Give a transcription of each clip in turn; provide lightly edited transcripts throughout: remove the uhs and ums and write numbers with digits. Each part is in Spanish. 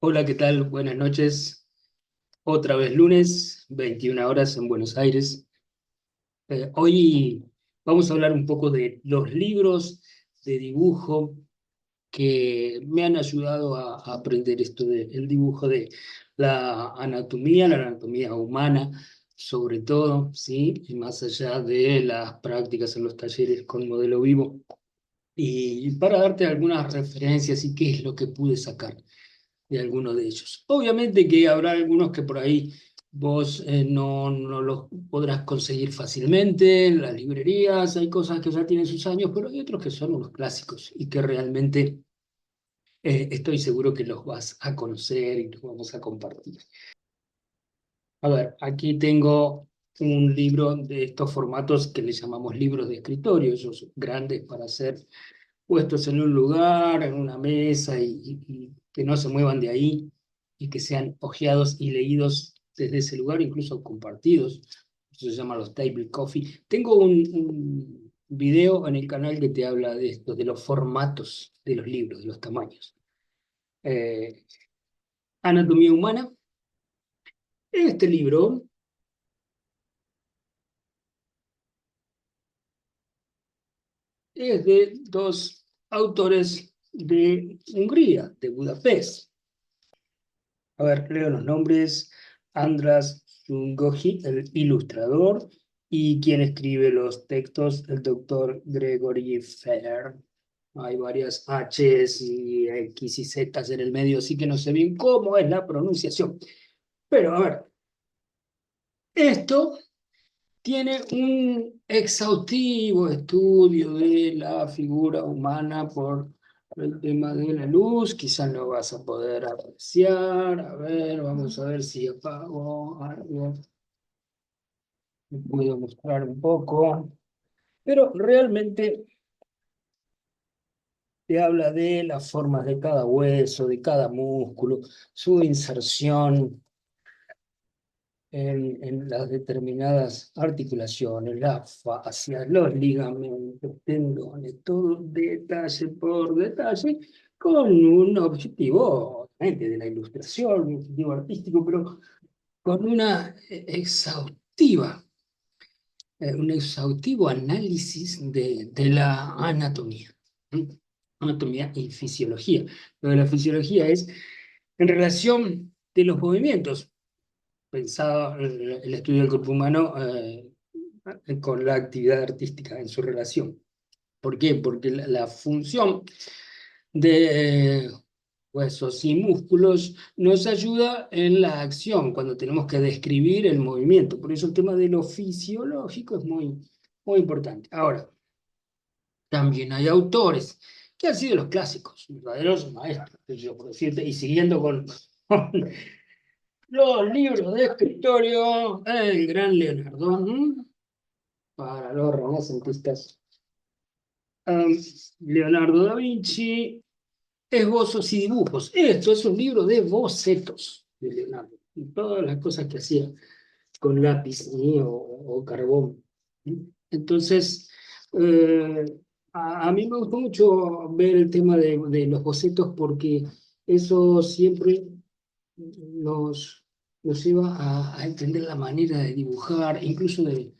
Hola, ¿qué tal? Buenas noches. Otra vez lunes, 21 horas en Buenos Aires. Hoy vamos a hablar un poco de los libros de dibujo que me han ayudado a aprender esto del dibujo de la anatomía humana, sobre todo, ¿sí? Y más allá de las prácticas en los talleres con modelo vivo. Y para darte algunas referencias y qué es lo que pude sacar de alguno de ellos. Obviamente que habrá algunos que por ahí vos no los podrás conseguir fácilmente en las librerías, hay cosas que ya tienen sus años, pero hay otros que son unos clásicos y que realmente estoy seguro que los vas a conocer y los vamos a compartir. A ver, aquí tengo un libro de estos formatos que le llamamos libros de escritorio, esos grandes para ser puestos en un lugar, en una mesa y que no se muevan de ahí y que sean hojeados y leídos desde ese lugar, incluso compartidos. Eso se llama los table coffee. Tengo un video en el canal que te habla de esto, de los formatos de los libros, de los tamaños. Eh, Anatomía humana. Este libro es de dos autores de Hungría, de Budapest. A ver, leo los nombres. András Sungoji, el ilustrador, y quien escribe los textos, el doctor Gregory Fair. Hay varias H's y X y Z en el medio, así que no sé bien cómo es la pronunciación. Pero a ver, esto tiene un exhaustivo estudio de la figura humana por el tema de la luz. Quizás no vas a poder apreciar. A ver, vamos a ver si apago algo. Me puedo mostrar un poco. Pero realmente te habla de las formas de cada hueso, de cada músculo, su inserción en las determinadas articulaciones, las fascias, los ligamentos, tendones, todo detalle por detalle, con un objetivo, obviamente, de la ilustración, un objetivo artístico, pero con una un exhaustivo análisis de la anatomía. ¿Mm? Anatomía y fisiología. Lo de la fisiología es en relación de los movimientos pensado el estudio del cuerpo humano con la actividad artística en su relación. ¿Por qué? Porque la función de huesos y músculos nos ayuda en la acción, cuando tenemos que describir el movimiento. Por eso el tema de lo fisiológico es muy importante. Ahora, también hay autores que han sido los clásicos, verdaderos maestros, yo por decirte, y siguiendo con los libros de escritorio, el gran Leonardo, para los renacentistas. Um, Leonardo da Vinci, esbozos y dibujos. Esto es un libro de bocetos de Leonardo. Y todas las cosas que hacía con lápiz ¿sí? O carbón. ¿Sí? Entonces, eh, a mí me gustó mucho ver el tema de los bocetos porque eso siempre nos, nos lleva a entender la manera de dibujar, incluso de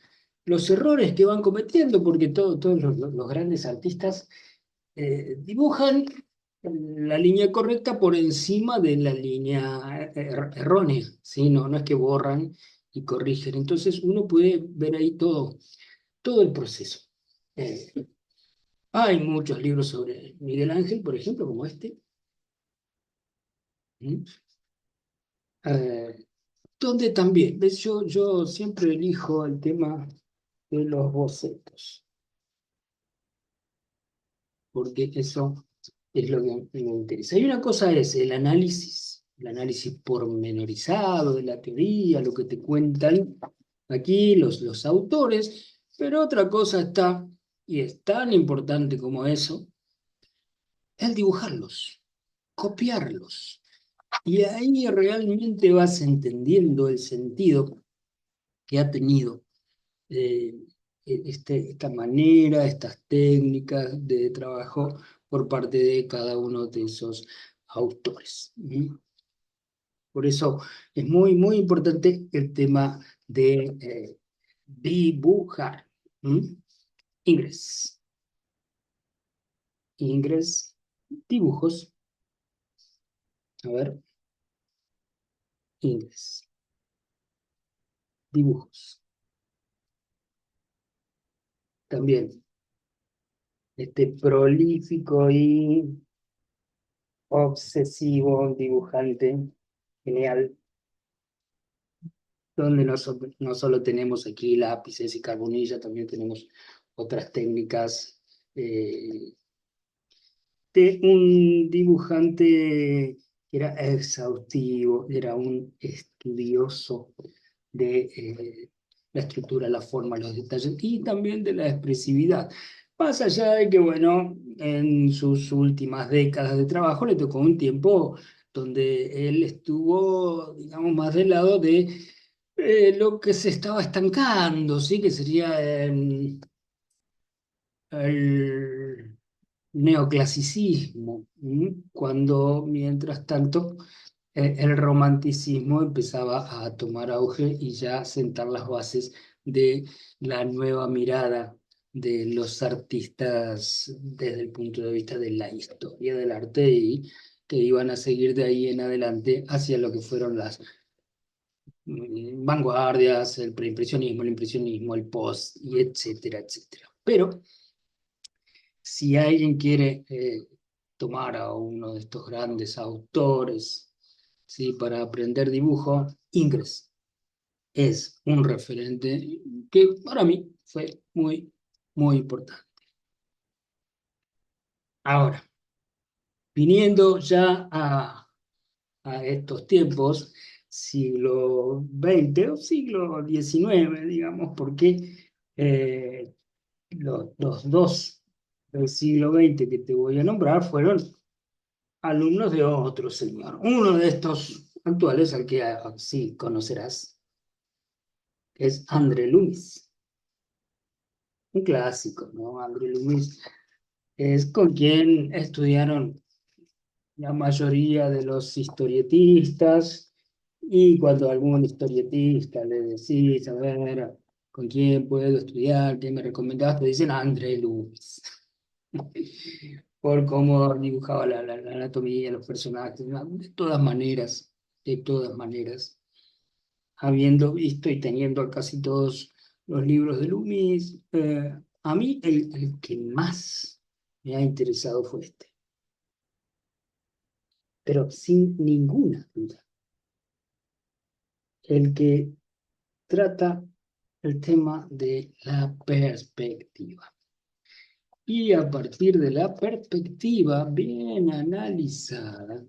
los errores que van cometiendo, porque todos los grandes artistas dibujan la línea correcta por encima de la línea errónea, ¿sí? No es que borran y corrigen. Entonces uno puede ver ahí todo el proceso. Eh, Hay muchos libros sobre Miguel Ángel, por ejemplo, como este. ¿Mm? Eh, Donde también, ¿ves? Yo siempre elijo el tema de los bocetos, porque eso es lo que me interesa. Y una cosa es el análisis pormenorizado de la teoría, lo que te cuentan aquí los autores, pero otra cosa está, y es tan importante como eso, el dibujarlos, copiarlos. Y ahí realmente vas entendiendo el sentido que ha tenido eh, esta manera, estas técnicas de trabajo por parte de cada uno de esos autores. ¿Mm? Por eso es muy, muy importante el tema de dibujar. ¿Mm? Ingres. Ingres. Dibujos. A ver. Ingres. Dibujos. También este prolífico y obsesivo dibujante. Genial. Donde no solo tenemos aquí lápices y carbonilla, también tenemos otras técnicas de un dibujante que era exhaustivo, era un estudioso de la estructura, la forma, los detalles y también de la expresividad. Más allá de que, bueno, en sus últimas décadas de trabajo le tocó un tiempo donde él estuvo, digamos, más del lado de lo que se estaba estancando, ¿sí? Que sería el neoclasicismo, cuando mientras tanto el romanticismo empezaba a tomar auge y ya sentar las bases de la nueva mirada de los artistas desde el punto de vista de la historia del arte y que iban a seguir de ahí en adelante hacia lo que fueron las vanguardias, el preimpresionismo, el impresionismo, el post, y etcétera, etcétera. Pero si alguien quiere tomar a uno de estos grandes autores, ¿sí? Para aprender dibujo, Ingres es un referente que para mí fue muy, muy importante. Ahora, viniendo ya a estos tiempos, siglo XX o siglo XIX, digamos, porque los dos del siglo XX que te voy a nombrar fueron alumnos de otro señor. Uno de estos actuales, al que sí conocerás, es André Lumis, un clásico, ¿no? André Lumis es con quien estudiaron la mayoría de los historietistas, y cuando algún historietista le decís, a ver, ¿con quién puedo estudiar? ¿Qué me recomendás? Te dicen André Lumis. Por cómo dibujaba la anatomía, los personajes, ¿no? De todas maneras, habiendo visto y teniendo casi todos los libros de Loomis, a mí el que más me ha interesado fue este, pero sin ninguna duda, el que trata el tema de la perspectiva. Y a partir de la perspectiva bien analizada,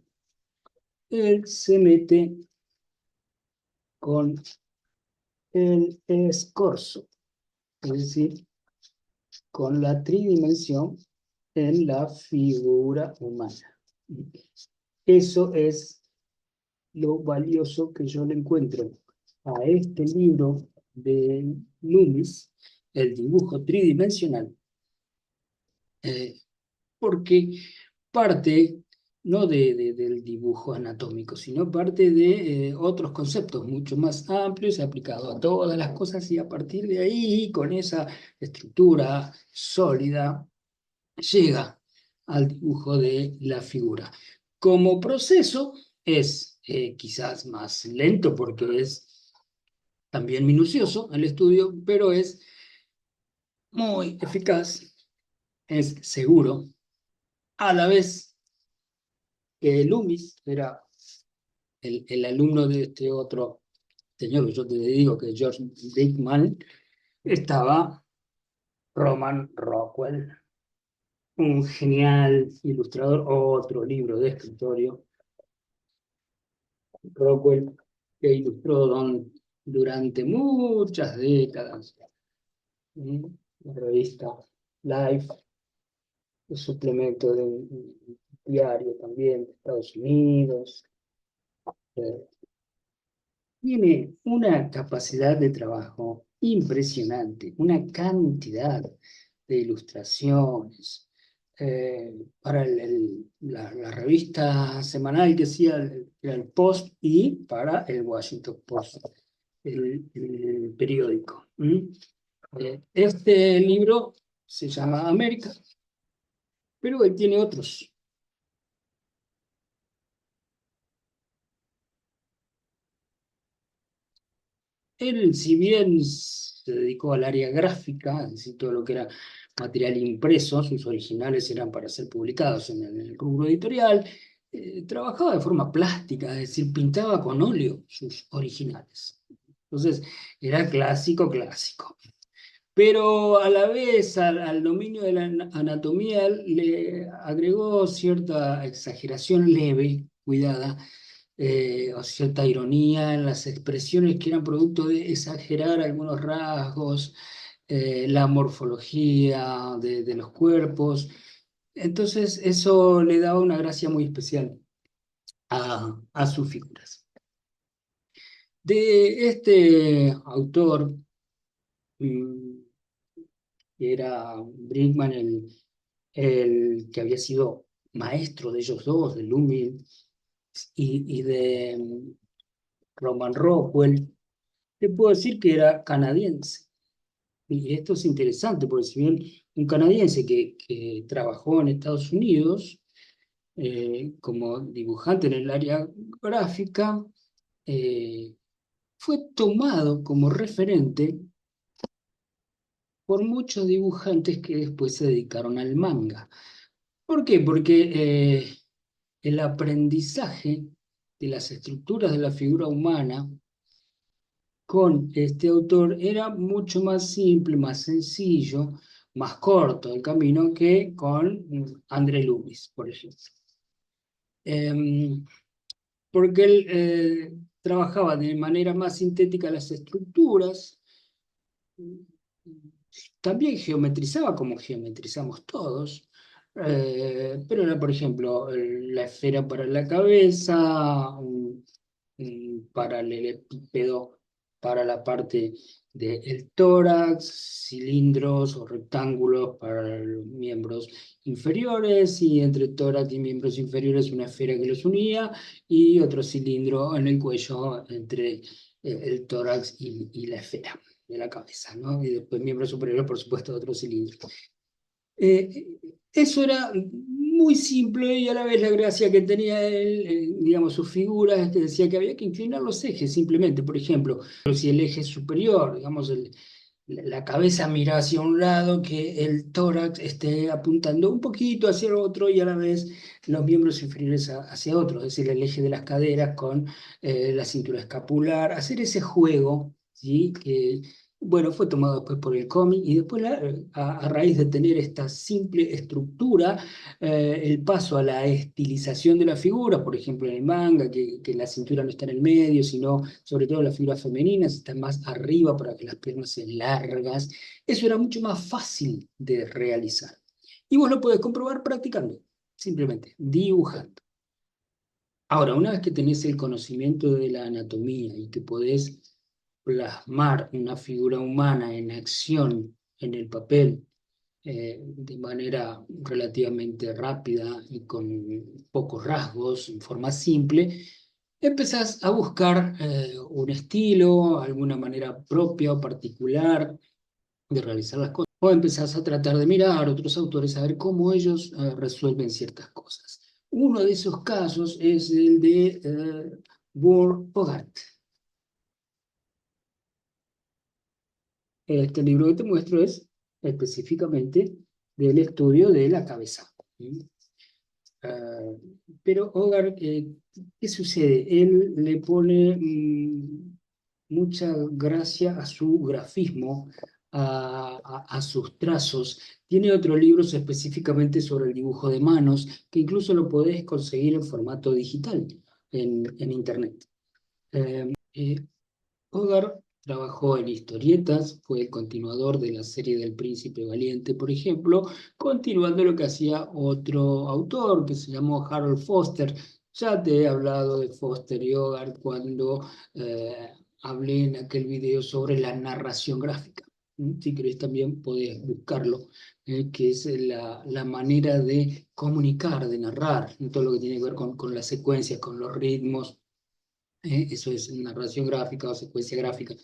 él se mete con el escorzo, es decir, con la tridimensión en la figura humana. Eso es lo valioso que yo le encuentro a este libro de Loomis, el dibujo tridimensional, eh, porque parte no del dibujo anatómico, sino parte de otros conceptos mucho más amplios aplicados a todas las cosas, y a partir de ahí, con esa estructura sólida, llega al dibujo de la figura. Como proceso es quizás más lento porque es también minucioso el estudio, pero es muy eficaz, es seguro, a la vez que Loomis era el alumno de este otro señor que yo te digo que es George Dickman, estaba Roman Rockwell, un genial ilustrador, otro libro de escritorio, Rockwell, que ilustró durante muchas décadas, la revista Life, el suplemento de un diario también de Estados Unidos. eh, Tiene una capacidad de trabajo impresionante, una cantidad de ilustraciones, para la revista semanal que hacía era el Post y para el Washington Post, el periódico. Este libro se llama América, pero él tiene otros. Él, si bien se dedicó al área gráfica, es decir, todo lo que era material impreso, sus originales eran para ser publicados en el rubro editorial, trabajaba de forma plástica, es decir, pintaba con óleo sus originales. Entonces, era clásico, clásico. Pero a la vez al dominio de la anatomía le agregó cierta exageración leve, cuidada, o cierta ironía en las expresiones que eran producto de exagerar algunos rasgos, la morfología de los cuerpos. Entonces eso le daba una gracia muy especial a sus figuras. De este autor, mm, que era Brinkman, el que había sido maestro de ellos dos, de Loomis y de Roman Rockwell, te puedo decir que era canadiense. Y esto es interesante, porque si bien un canadiense que trabajó en Estados Unidos como dibujante en el área gráfica, eh, fue tomado como referente por muchos dibujantes que después se dedicaron al manga. ¿Por qué? Porque el aprendizaje de las estructuras de la figura humana con este autor era mucho más simple, más sencillo, más corto el camino que con André Loomis, por ejemplo. Em, Porque él trabajaba de manera más sintética las estructuras, también geometrizaba como geometrizamos todos, pero era, por ejemplo, la esfera para la cabeza, un paralelepípedo para la parte del tórax, cilindros o rectángulos para los miembros inferiores, y entre tórax y miembros inferiores una esfera que los unía, y otro cilindro en el cuello entre el tórax y la esfera de la cabeza, ¿no? Y después miembros superiores, por supuesto, otro cilindro. Eh, Eso era muy simple, y a la vez la gracia que tenía él, digamos, sus figuras, es que decía que había que inclinar los ejes simplemente. Por ejemplo, si el eje superior, digamos, la cabeza mira hacia un lado, que el tórax esté apuntando un poquito hacia el otro, y a la vez los miembros inferiores hacia otro, es decir, el eje de las caderas con la cintura escapular, hacer ese juego, ¿sí? Que, bueno, fue tomado después por el cómic, y después a raíz de tener esta simple estructura, el paso a la estilización de la figura, por ejemplo en el manga, que la cintura no está en el medio, sino sobre todo las figuras femeninas están más arriba para que las piernas sean largas. Eso era mucho más fácil de realizar. Y vos lo podés comprobar practicando, simplemente dibujando. Ahora, una vez que tenés el conocimiento de la anatomía y que podés plasmar una figura humana en acción en el papel de manera relativamente rápida y con pocos rasgos, en forma simple, empezás a buscar un estilo, alguna manera propia o particular de realizar las cosas, o empezás a tratar de mirar a otros autores a ver cómo ellos resuelven ciertas cosas. Uno de esos casos es el de Burr Hogarth. Este libro que te muestro es específicamente del estudio de la cabeza. ¿Sí? Ah, pero Hogarth, ¿qué sucede? Él le pone mucha gracia a su grafismo, a sus trazos. Tiene otros libros específicamente sobre el dibujo de manos, que incluso lo podés conseguir en formato digital en Internet. Eh, Hogarth trabajó en historietas, fue el continuador de la serie del Príncipe Valiente, por ejemplo, continuando lo que hacía otro autor que se llamó Harold Foster. Ya te he hablado de Foster y Hogarth cuando hablé en aquel video sobre la narración gráfica. Si querés también podés buscarlo, que es la manera de comunicar, de narrar, todo lo que tiene que ver con las secuencias, con los ritmos, eso es narración gráfica o secuencia gráfica.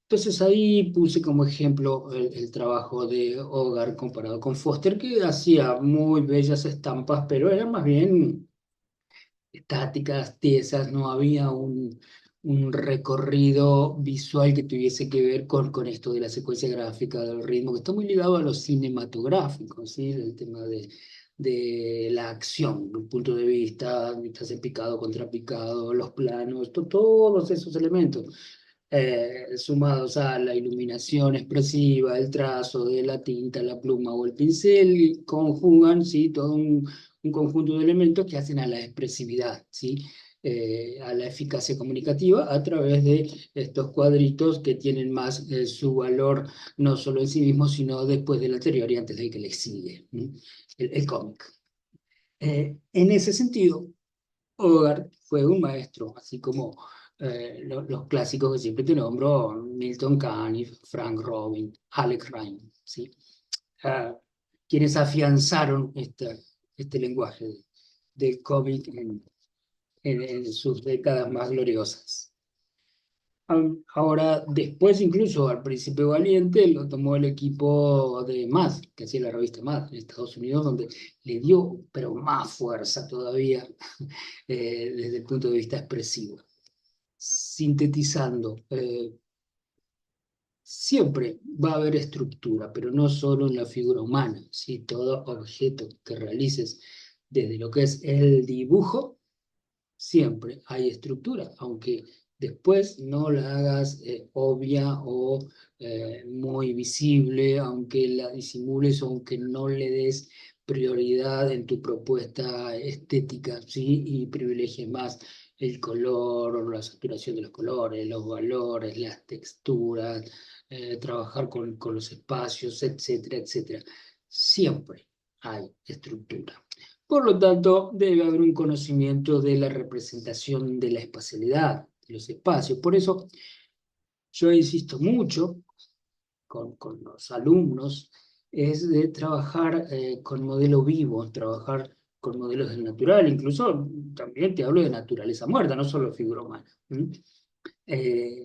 Entonces ahí puse como ejemplo el trabajo de Hogarth comparado con Foster, que hacía muy bellas estampas, pero eran más bien estáticas, tiesas, no había un recorrido visual que tuviese que ver con esto de la secuencia gráfica, del ritmo, que está muy ligado a lo cinematográfico, ¿sí? El tema de la acción, un punto de vista, estás en picado, contrapicado, los planos, todos esos elementos sumados a la iluminación expresiva, el trazo de la tinta, la pluma o el pincel, conjugan, ¿sí? Todo un conjunto de elementos que hacen a la expresividad, ¿sí? A la eficacia comunicativa a través de estos cuadritos que tienen más su valor no solo en sí mismos, sino después del anterior y antes del que le sigue, ¿no? El cómic. En ese sentido, Hogarth fue un maestro, así como los clásicos que siempre te nombro, Milton Caniff, Frank Robin, Alex Ryan, ¿sí? Ah, quienes afianzaron este lenguaje del cómic en sus décadas más gloriosas. Ahora, después incluso al Príncipe Valiente lo tomó el equipo de Mad, que hacía la revista Mad en Estados Unidos, donde le dio, pero más fuerza todavía desde el punto de vista expresivo. Sintetizando, siempre va a haber estructura, pero no solo en la figura humana, ¿sí? Todo objeto que realices desde lo que es el dibujo, siempre hay estructura, aunque después no la hagas obvia o muy visible, aunque la disimules o aunque no le des prioridad en tu propuesta estética, ¿sí? Y privilegies más el color, o la saturación de los colores, los valores, las texturas, trabajar con los espacios, etcétera, etcétera. Siempre hay estructura. Por lo tanto, debe haber un conocimiento de la representación de la espacialidad, de los espacios. Por eso yo insisto mucho con los alumnos, es de trabajar con modelo vivo, trabajar con modelos del natural, incluso también te hablo de naturaleza muerta, no solo figura humana.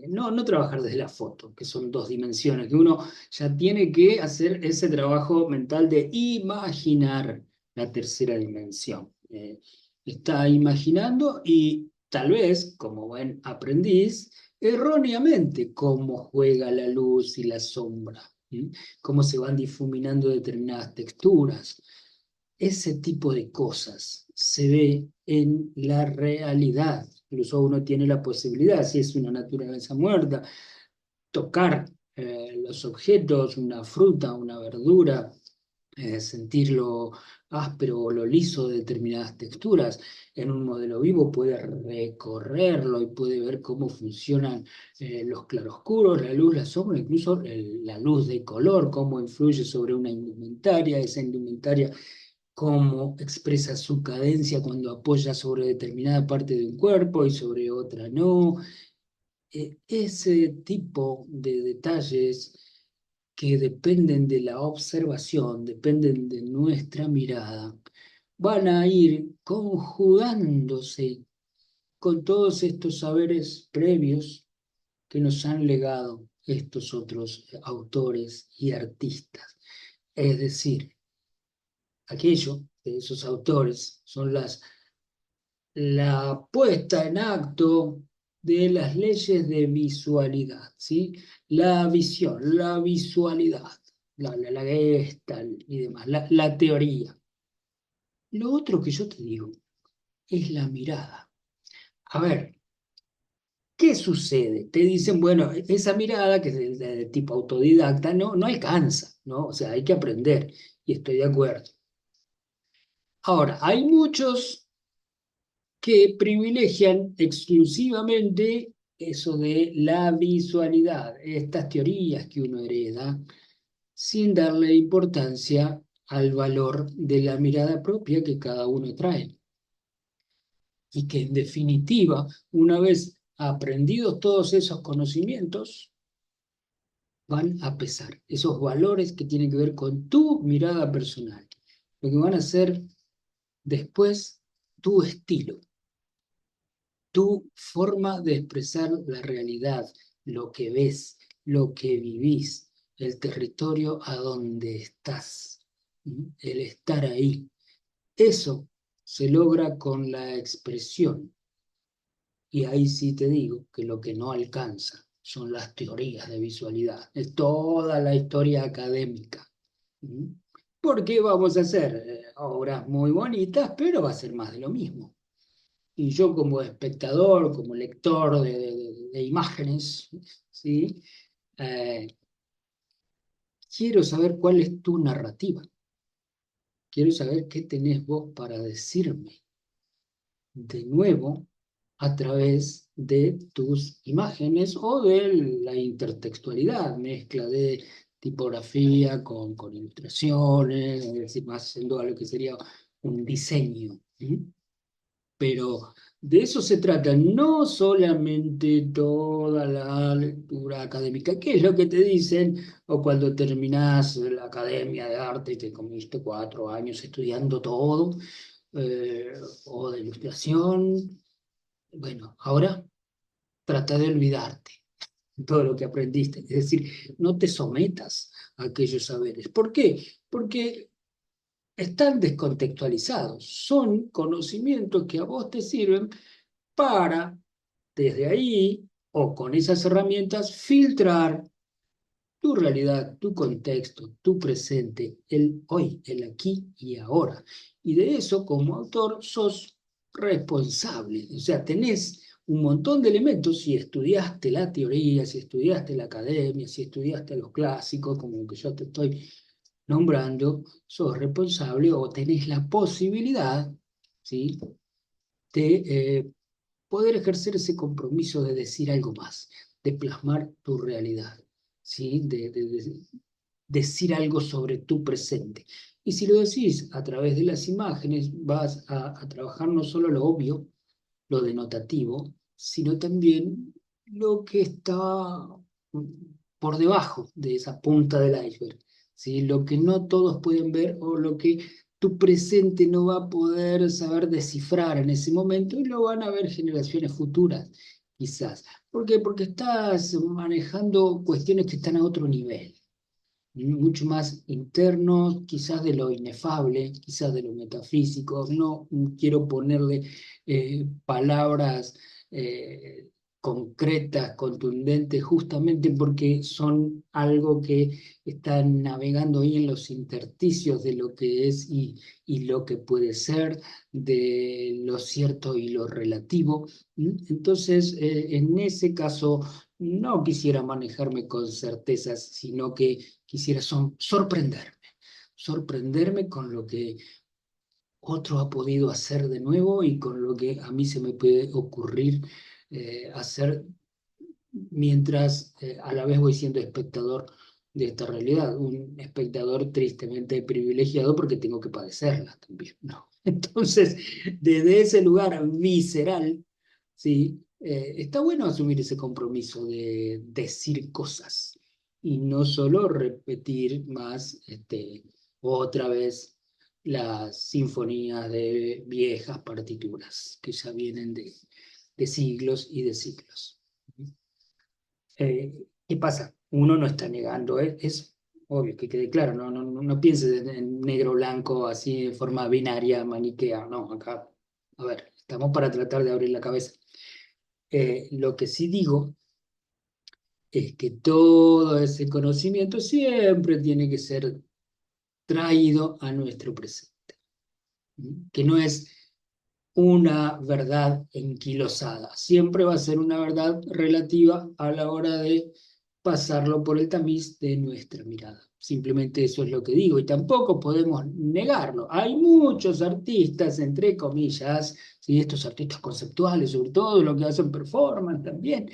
No trabajar desde la foto, que son dos dimensiones, que uno ya tiene que hacer ese trabajo mental de imaginar la tercera dimensión. Está imaginando y tal vez, como buen aprendiz, erróneamente cómo juega la luz y la sombra, ¿sí? Cómo se van difuminando determinadas texturas. Ese tipo de cosas se ve en la realidad. Incluso uno tiene la posibilidad, si es una naturaleza muerta, tocar los objetos, una fruta, una verdura, sentir lo áspero o lo liso de determinadas texturas. En un modelo vivo puede recorrerlo y puede ver cómo funcionan los claroscuros, la luz, la sombra, incluso la luz de color, cómo influye sobre una indumentaria, esa indumentaria cómo expresa su cadencia cuando apoya sobre determinada parte de un cuerpo y sobre otra no. Ese tipo de detalles que dependen de la observación, dependen de nuestra mirada, van a ir conjugándose con todos estos saberes previos que nos han legado estos otros autores y artistas. Es decir, aquello de esos autores son la puesta en acto de las leyes de visualidad, ¿sí? La visión, la visualidad, la Gestalt y demás, la teoría. Lo otro que yo te digo es la mirada. A ver, ¿qué sucede? Te dicen, bueno, esa mirada que es de tipo autodidacta no alcanza, ¿no? O sea, hay que aprender y estoy de acuerdo. Ahora, hay muchos que privilegian exclusivamente eso de la visualidad, estas teorías que uno hereda, sin darle importancia al valor de la mirada propia que cada uno trae. Y que en definitiva, una vez aprendidos todos esos conocimientos, van a pesar. Esos valores que tienen que ver con tu mirada personal. Lo que van a ser después tu estilo, tu forma de expresar la realidad, lo que ves, lo que vivís, el territorio a donde estás, el estar ahí. Eso se logra con la expresión. Y ahí sí te digo que lo que no alcanza son las teorías de visualidad, es toda la historia académica. ¿Mm? Porque vamos a hacer obras muy bonitas, pero va a ser más de lo mismo. Y yo como espectador, como lector de imágenes, ¿sí? Eh, quiero saber cuál es tu narrativa, quiero saber qué tenés vos para decirme de nuevo a través de tus imágenes o de la intertextualidad, mezcla de tipografía con ilustraciones, es decir, más haciendo a lo que sería un diseño. ¿Sí? Pero de eso se trata, no solamente toda la lectura académica, que es lo que te dicen, o cuando terminás la academia de arte y te comiste 4 años estudiando todo, eh, o de ilustración. Bueno, ahora trata de olvidarte de todo lo que aprendiste, es decir, no te sometas a aquellos saberes. ¿Por qué? Porque están descontextualizados, son conocimientos que a vos te sirven para, desde ahí, o con esas herramientas, filtrar tu realidad, tu contexto, tu presente, el hoy, el aquí y ahora. Y de eso, como autor, sos responsable. O sea, tenés un montón de elementos si estudiaste la teoría, si estudiaste la academia, si estudiaste los clásicos, como el que yo te estoy nombrando, sos responsable o tenés la posibilidad, ¿sí? de poder ejercer ese compromiso de decir algo más, de plasmar tu realidad, ¿sí? De decir algo sobre tu presente. Y si lo decís a través de las imágenes, vas a trabajar no solo lo obvio, lo denotativo, sino también lo que está por debajo de esa punta del iceberg, ¿sí? Lo que no todos pueden ver o lo que tu presente no va a poder saber descifrar en ese momento y lo van a ver generaciones futuras, quizás. ¿Por qué? Porque estás manejando cuestiones que están a otro nivel, mucho más internos, quizás de lo inefable, quizás de lo metafísico. No quiero ponerle palabras eh, concretas, contundentes, justamente porque son algo que están navegando ahí en los intersticios de lo que es y lo que puede ser, de lo cierto y lo relativo. Entonces, en ese caso, no quisiera manejarme con certezas, sino que quisiera sorprenderme con lo que otro ha podido hacer de nuevo y con lo que a mí se me puede ocurrir hacer mientras a la vez voy siendo espectador de esta realidad, un espectador tristemente privilegiado porque tengo que padecerla también, ¿no? Entonces, desde ese lugar visceral, ¿sí? Está bueno asumir ese compromiso de decir cosas y no solo repetir más otra vez las sinfonías de viejas partituras que ya vienen de siglos y de siglos. ¿Qué pasa? Uno no está negando, es obvio que quede claro, no pienses en negro-blanco así de forma binaria, maniquea, no, acá, a ver, estamos para tratar de abrir la cabeza. Lo que sí digo es que todo ese conocimiento siempre tiene que ser traído a nuestro presente, que no es una verdad enquilosada, siempre va a ser una verdad relativa a la hora de pasarlo por el tamiz de nuestra mirada. Simplemente eso es lo que digo y tampoco podemos negarlo. Hay muchos artistas, entre comillas, ¿sí? Estos artistas conceptuales, sobre todo los que hacen performance también,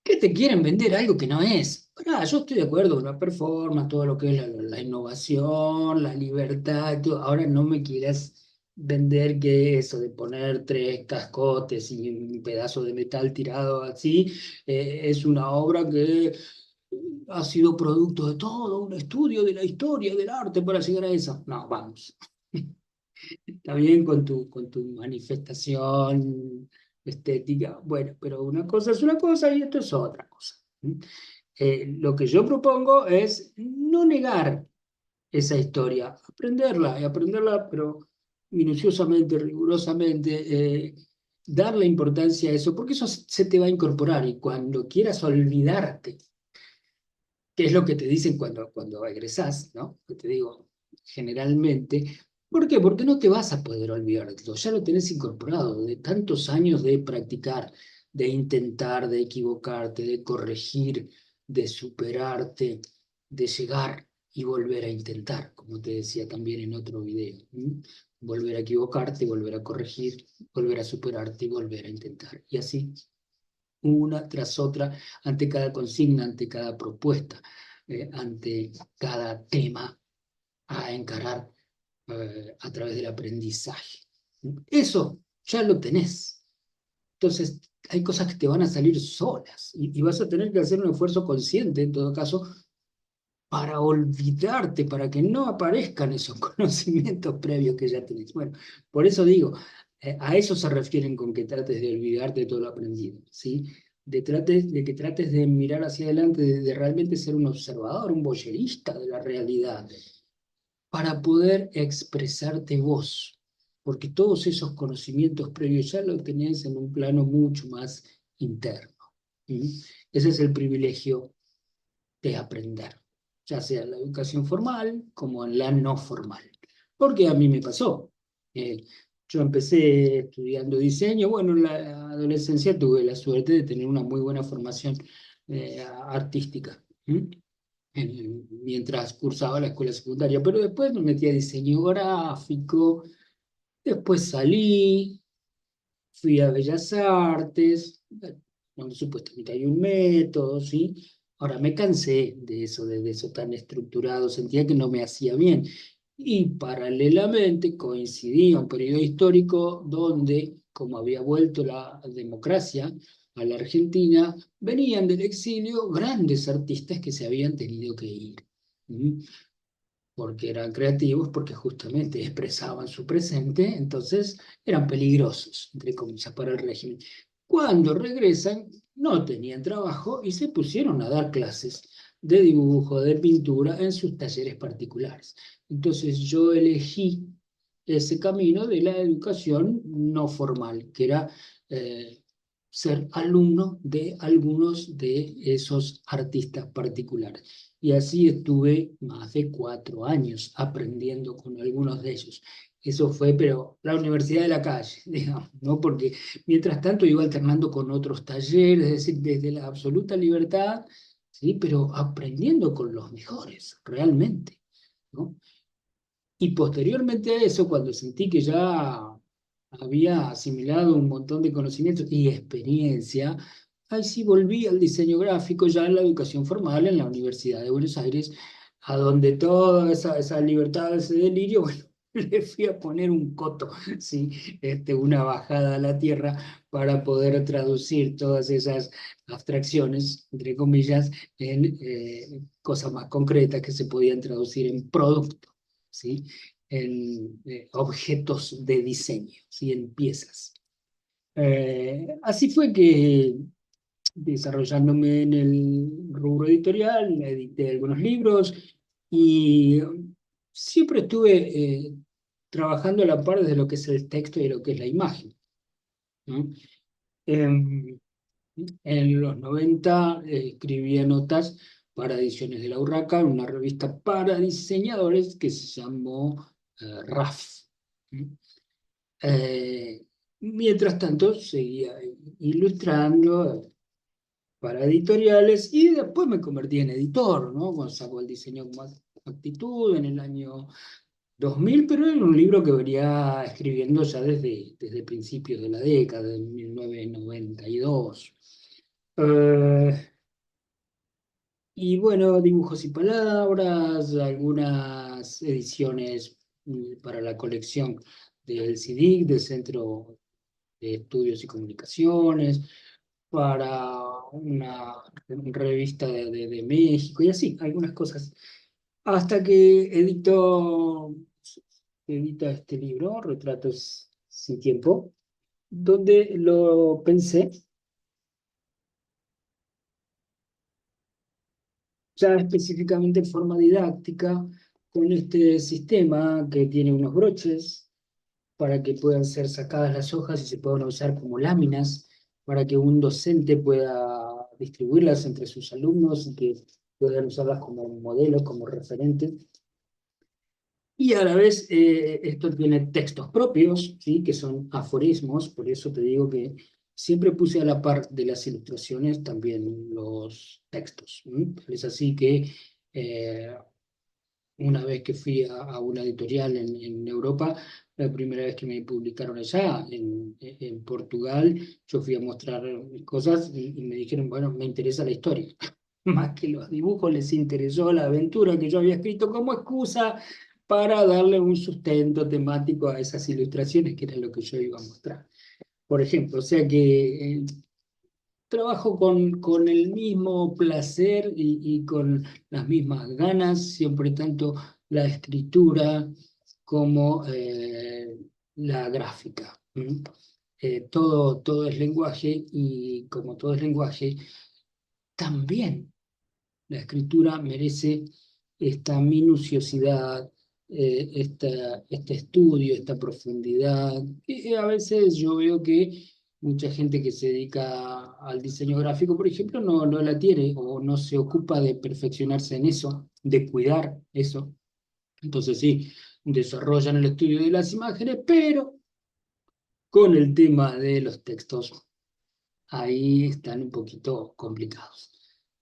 que te quieren vender algo que no es. Pará, yo estoy de acuerdo con la performance, todo lo que es la innovación, la libertad, todo. Ahora no me quieras vender que eso de poner tres cascotes y un pedazo de metal tirado así es una obra que ha sido producto de todo un estudio de la historia del arte para llegar a eso. No, vamos. Está bien con tu manifestación estética, bueno, pero una cosa es una cosa y esto es otra cosa. ¿Mm? Lo que yo propongo es no negar esa historia, aprenderla y aprenderla, pero minuciosamente, rigurosamente, darle importancia a eso, porque eso se te va a incorporar y cuando quieras olvidarte, que es lo que te dicen cuando egresás, ¿no? Que te digo, generalmente, ¿por qué? Porque no te vas a poder olvidarlo, ya lo tenés incorporado de tantos años de practicar, de intentar, de equivocarte, de corregir, de superarte, de llegar y volver a intentar, como te decía también en otro video. ¿M? Volver a equivocarte, volver a corregir, volver a superarte y volver a intentar. Y así una tras otra, ante cada consigna, ante cada propuesta, ante cada tema a encarar a través del aprendizaje. Eso ya lo tenés. Entonces, hay cosas que te van a salir solas y vas a tener que hacer un esfuerzo consciente, en todo caso, para olvidarte, para que no aparezcan esos conocimientos previos que ya tenés. Bueno, por eso digo, a eso se refieren con que trates de olvidarte de todo lo aprendido, ¿sí? De que trates de mirar hacia adelante, de realmente ser un observador, un voyerista de la realidad, para poder expresarte vos, porque todos esos conocimientos previos ya los tenés en un plano mucho más interno. ¿Sí? Ese es el privilegio de aprender, ya sea en la educación formal como en la no formal. Porque a mí me pasó. Eh, yo empecé estudiando diseño, bueno, en la adolescencia tuve la suerte de tener una muy buena formación artística. ¿Mm? Mientras cursaba la escuela secundaria, pero después me metí a diseño gráfico, después salí, fui a Bellas Artes, donde supuestamente hay un método, ¿sí? Ahora me cansé de eso tan estructurado, sentía que no me hacía bien. Y paralelamente coincidía un periodo histórico donde, como había vuelto la democracia a la Argentina, venían del exilio grandes artistas que se habían tenido que ir. ¿Mm? Porque eran creativos, porque justamente expresaban su presente, entonces eran peligrosos, entre comillas, para el régimen. Cuando regresan, no tenían trabajo y se pusieron a dar clases de dibujo, de pintura en sus talleres particulares. Entonces yo elegí ese camino de la educación no formal, que era ser alumno de algunos de esos artistas particulares. Y así estuve más de 4 años aprendiendo con algunos de ellos. Eso fue, pero la universidad de la calle, digamos, ¿no? Porque mientras tanto iba alternando con otros talleres, es decir, desde la absoluta libertad, ¿sí? Pero aprendiendo con los mejores, realmente, ¿no? Y posteriormente a eso, cuando sentí que ya había asimilado un montón de conocimientos y experiencia, ahí sí volví al diseño gráfico ya en la educación formal en la Universidad de Buenos Aires, a donde toda esa libertad, ese delirio, bueno, le fui a poner un coto, ¿sí? Una bajada a la tierra para poder traducir todas esas abstracciones, entre comillas, en cosas más concretas que se podían traducir en productos, ¿sí? En objetos de diseño, ¿sí? En piezas. Así fue que, desarrollándome en el rubro editorial, edité algunos libros y siempre estuve trabajando a la par de lo que es el texto y lo que es la imagen, ¿no? En, en los 90 escribía notas para Ediciones de la Urraca, una revista para diseñadores que se llamó RAF. Eh, Mientras tanto, seguía ilustrando para editoriales y después me convertí en editor, ¿no? Cuando sacó el diseño con más actitud en el año 2000, pero era un libro que venía escribiendo ya desde principios de la década, de 1992. Eh, y bueno, dibujos y palabras, algunas ediciones para la colección del CIDIC, del Centro de Estudios y Comunicaciones, para una revista de México y así, algunas cosas. Hasta que edita este libro, Retratos sin tiempo, donde lo pensé ya específicamente en forma didáctica, con este sistema que tiene unos broches para que puedan ser sacadas las hojas y se puedan usar como láminas, para que un docente pueda distribuirlas entre sus alumnos y que puedan usarlas como modelo, como referente. Y a la vez esto tiene textos propios, ¿sí? Que son aforismos, por eso te digo que siempre puse a la par de las ilustraciones también los textos. Es así que eh, una vez que fui a una editorial en Europa, la primera vez que me publicaron allá, en Portugal, yo fui a mostrar mis cosas y me dijeron, bueno, me interesa la historia. Más que los dibujos, les interesó la aventura que yo había escrito como excusa para darle un sustento temático a esas ilustraciones, que era lo que yo iba a mostrar. Por ejemplo, o sea que trabajo con el mismo placer y con las mismas ganas, siempre tanto la escritura como la gráfica. Todo es lenguaje y como todo es lenguaje, también la escritura merece esta minuciosidad, este estudio, esta profundidad. Y a veces yo veo que mucha gente que se dedica al diseño gráfico, por ejemplo, no la tiene o no se ocupa de perfeccionarse en eso, de cuidar eso. Entonces sí, desarrollan el estudio de las imágenes, pero con el tema de los textos ahí están un poquito complicados.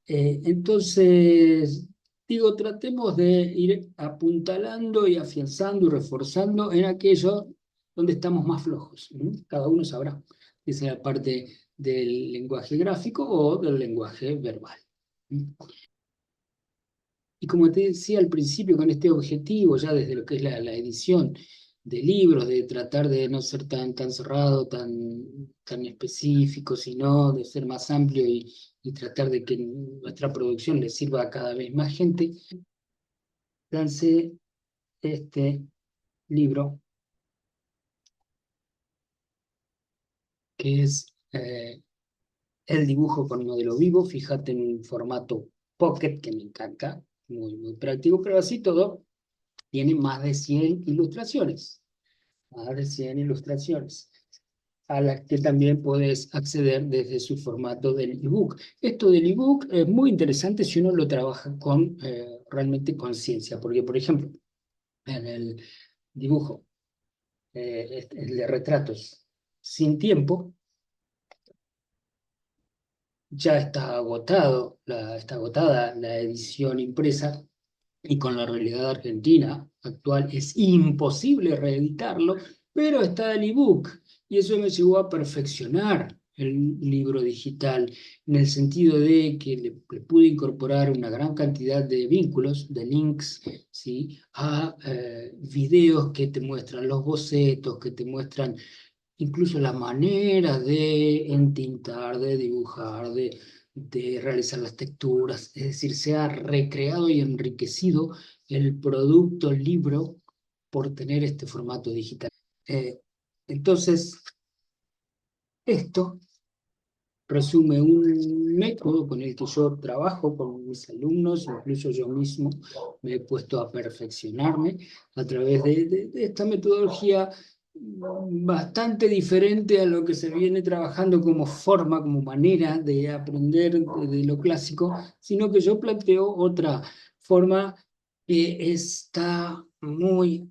Entonces, digo, tratemos de ir apuntalando y afianzando y reforzando en aquello donde estamos más flojos. Cada uno sabrá si sea parte del lenguaje gráfico o del lenguaje verbal. ¿Mm? Y como te decía al principio, con este objetivo, ya desde lo que es la edición de libros, de tratar de no ser tan cerrado, tan específico, sino de ser más amplio y tratar de que nuestra producción le sirva a cada vez más gente, lancé este libro que es el dibujo con modelo vivo. Fíjate en un formato Pocket que me encanta, muy práctico, pero así todo tiene más de 100 ilustraciones. Más de 100 ilustraciones, a las que también puedes acceder desde su formato del ebook. Esto del ebook es muy interesante si uno lo trabaja con realmente conciencia, porque por ejemplo, en el dibujo, el de retratos sin tiempo, ya está agotado, está agotada la edición impresa y con la realidad argentina actual es imposible reeditarlo, pero está el ebook y eso me llevó a perfeccionar el libro digital en el sentido de que le pude incorporar una gran cantidad de vínculos, de links, ¿sí? A videos que te muestran los bocetos, que te muestran incluso la manera de entintar, de dibujar, de realizar las texturas, es decir, se ha recreado y enriquecido el producto, el libro, por tener este formato digital. Eh, entonces, esto resume un método con el que yo trabajo con mis alumnos, incluso yo mismo me he puesto a perfeccionarme a través de esta metodología bastante diferente a lo que se viene trabajando como forma, como manera de aprender de lo clásico, sino que yo planteo otra forma que está muy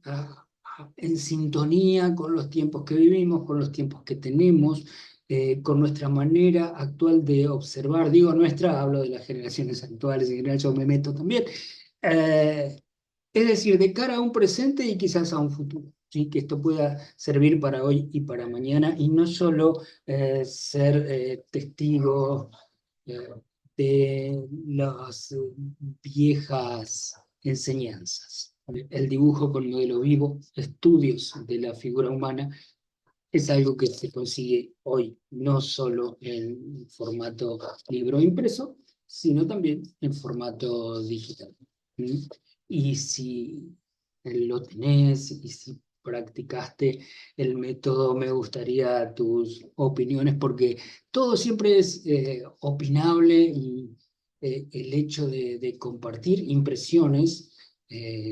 en sintonía con los tiempos que vivimos, con los tiempos que tenemos, con nuestra manera actual de observar. Digo nuestra, hablo de las generaciones actuales, en general yo me meto también. Eh, es decir, de cara a un presente y quizás a un futuro, ¿sí? Que esto pueda servir para hoy y para mañana y no solo ser testigo eh, de las viejas enseñanzas. El dibujo con modelo vivo, estudios de la figura humana es algo que se consigue hoy no solo en formato libro impreso, sino también en formato digital. ¿Mm? Y si lo tenés y si practicaste el método, me gustaría tus opiniones, porque todo siempre es opinable y el hecho de compartir impresiones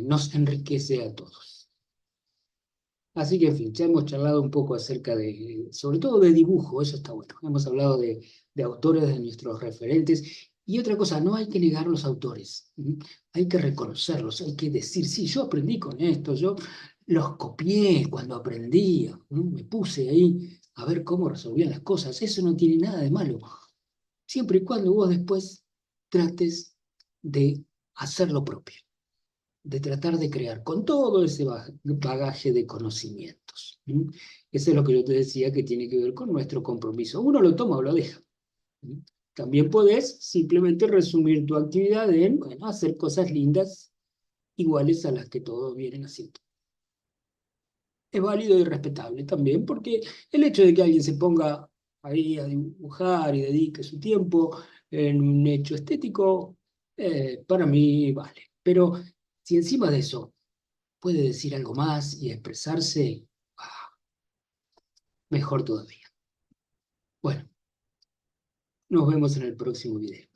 nos enriquece a todos. Así que, en fin, ya hemos charlado un poco acerca de, sobre todo de dibujo, eso está bueno. Hemos hablado de autores, de nuestros referentes. Y otra cosa, no hay que negar los autores, ¿m? Hay que reconocerlos, hay que decir, sí, yo aprendí con esto, yo los copié cuando aprendía, ¿m? Me puse ahí a ver cómo resolvían las cosas. Eso no tiene nada de malo, siempre y cuando vos después trates de hacer lo propio, de tratar de crear con todo ese bagaje de conocimientos. ¿Mm? Eso es lo que yo te decía que tiene que ver con nuestro compromiso. Uno lo toma o lo deja. ¿Mm? También podés simplemente resumir tu actividad en, bueno, hacer cosas lindas iguales a las que todos vienen haciendo. Es válido y respetable también, porque el hecho de que alguien se ponga ahí a dibujar y dedique su tiempo en un hecho estético, para mí vale. Pero si encima de eso puede decir algo más y expresarse, ah, mejor todavía. Bueno, nos vemos en el próximo video.